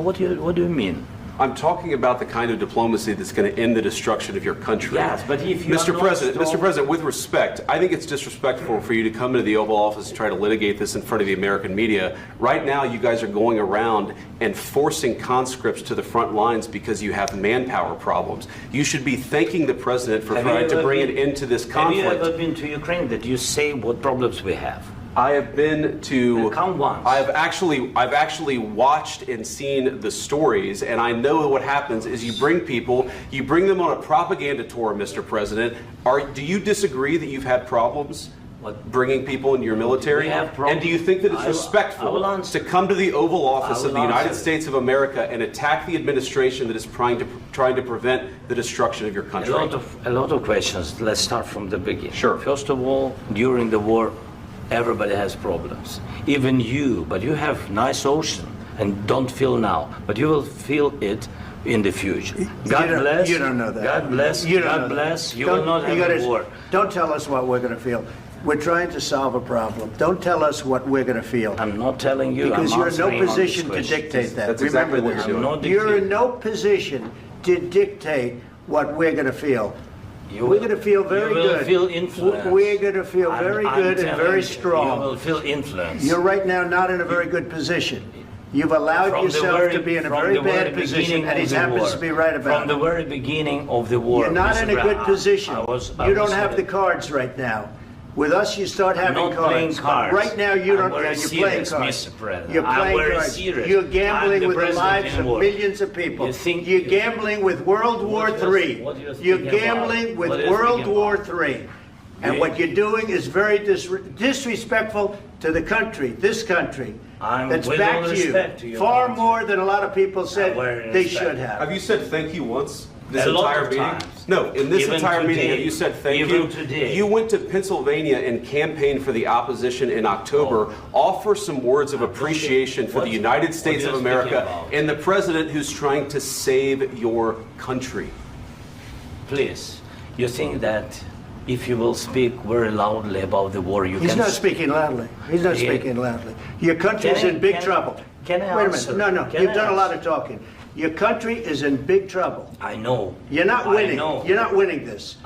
What do you mean? I'm talking about the kind of diplomacy that's going to end the destruction of your country. Yes, but if you Mr. President, with respect, I think it's disrespectful for you to come into the Oval Office and try to litigate this in front of the American media. Right now, you guys are going around and forcing conscripts to the front lines because you have manpower problems. You should be thanking the President for trying to bring an end to this conflict. Have you ever been to Ukraine that you say what problems we have? I have been to. Come once. I've actually watched and seen the stories, and I know what happens is you bring them on a propaganda tour, Mr. President. Do you disagree that you've had problems bringing people into your military? And do you think that it's respectful to come to the Oval Office of the United States of America and attack the administration that is trying to prevent the destruction of your country? A lot of questions. Let's start from the beginning. Sure. First of all, during the war, everybody has problems, even you, but you have nice ocean and don't feel now, but you will feel it in the future. God bless. You don't know that. God bless. God bless. You will not have a war. Don't tell us what we're going to feel. We're trying to solve a problem. Don't tell us what we're going to feel. I'm not telling you. Because you're in no position to dictate that. That's exactly what you're doing. You're in no position to dictate what we're going to feel. We're going to feel very good. You will feel influence. We're going to feel very good and very strong. You will feel influence. You're right now not in a very good position. You've allowed yourself to be in a very bad position, and he happens to be right about it. From the very beginning of the war. You're not in a good position. You don't have the cards right now. With us, you start having cards. Right now, you don't. You're playing cards. You're playing cards. You're gambling with the lives of millions of people. You're gambling with World War III. You're gambling with World War III. And what you're doing is very disrespectful to the country, this country, that's backed you far more than a lot of people said they should have. Have you said thank you once? This entire meeting? No, in this entire meeting, have you said thank you? You went to Pennsylvania and campaigned for the opposition in October. Offer some words of appreciation for the United States of America and the president who's trying to save your country. Please, you think that if you will speak very loudly about the war, He's not speaking loudly. He's not speaking loudly. Your country is in big trouble. Can I Wait a minute. No, you've done a lot of talking. Your country is in big trouble. I know. You're not winning. You're not winning this.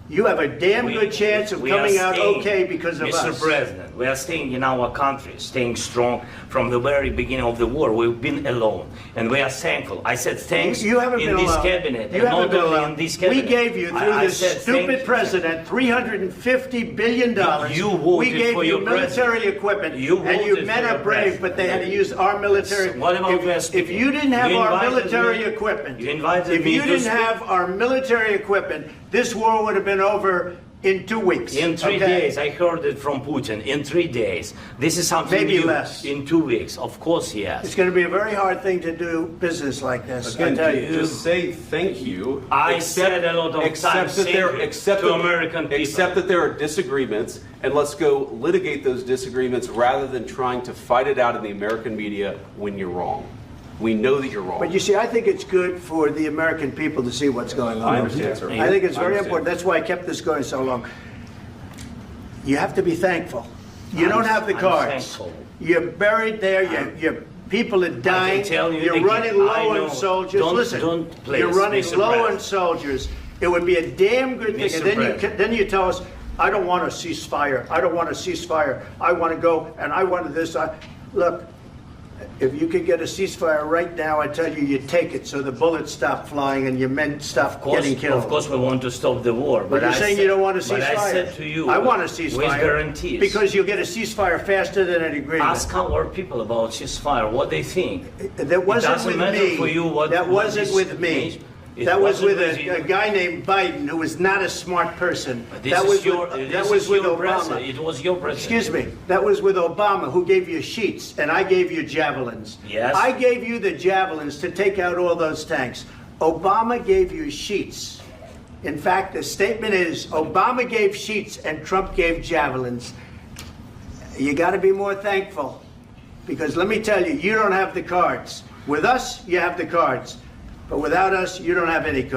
You have a damn good chance of coming out okay because of us. Mr. President, we are staying in our country, staying strong from the very beginning of the war. We've been alone, and we are thankful. I said thanks you haven't in been this alone. cabinet. You haven't been alone. In this cabinet. We gave you, through this stupid president, $350 billion. You voted we gave for you your military president. equipment, You and you voted men for are your brave, president. but they had to use our military. What about if you didn't have our military equipment, if you didn't have our military equipment, this war would have been over in 2 weeks. In 3 days, I heard it from Putin. In 3 days, this is something maybe new. Less. In 2 weeks, of course, yes. It's going to be a very hard thing to do business like this. Again, I tell you. just say thank you. I said a lot of times to American people. Except that there are disagreements, and let's go litigate those disagreements rather than trying to fight it out in the American media when you're wrong. We know that you're wrong. But you see, I think it's good for the American people to see what's going on. I understand, sir. I think it's very important. That's why I kept this going so long. You have to be thankful. You don't have the cards. You're buried there. Your people are dying. You're running low on soldiers. Listen, you're running low on soldiers. It would be a damn good thing. And then you tell us, I don't want a ceasefire. I don't want a ceasefire. I want to go and I want this. Look, if you could get a ceasefire right now, I tell you, you take it so the bullets stop flying and your men stop getting killed. Of course, we want to stop the war. But you're saying you don't want a ceasefire. But I said to you, I want a ceasefire. With guarantees. Because you'll get a ceasefire faster than an agreement. Ask our people about ceasefire, what they think. That wasn't with me. For you what, that wasn't with me. That was with a guy named Biden, who was not a smart person. That was with Obama. It was your president. Excuse me. That was with Obama, who gave you sheets, and I gave you javelins. Yes. I gave you the javelins to take out all those tanks. Obama gave you sheets. In fact, the statement is Obama gave sheets and Trump gave javelins. You got to be more thankful, because let me tell you, you don't have the cards. With us, you have the cards. But without us, you don't have any cards.